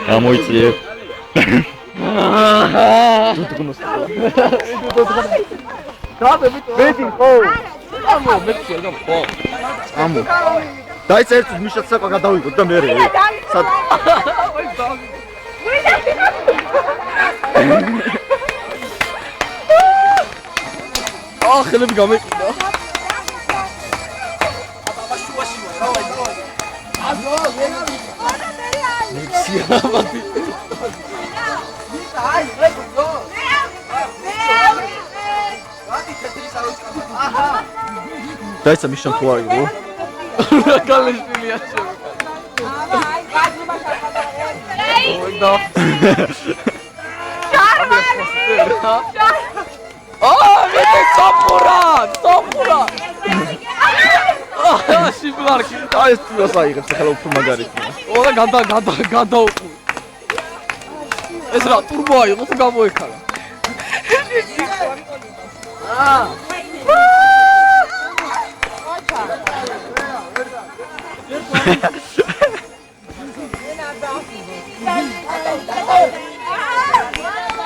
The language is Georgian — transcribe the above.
გამოიწიე. ამო. დაიც ერთ მიშაც საკა გადავიღოთ და მე რე. ხელები გამეყიდა. დაიცა მიშამ თუ არ იყო. გალეშილია შევ. მე სოფურა. შიბლარკი. აი ეს თვითონ აიღებს ახლა უფრო მაგარია. ოღონდ გადაუყო. ეს რა ტურბოა იყო თუ გამოიქარა? აა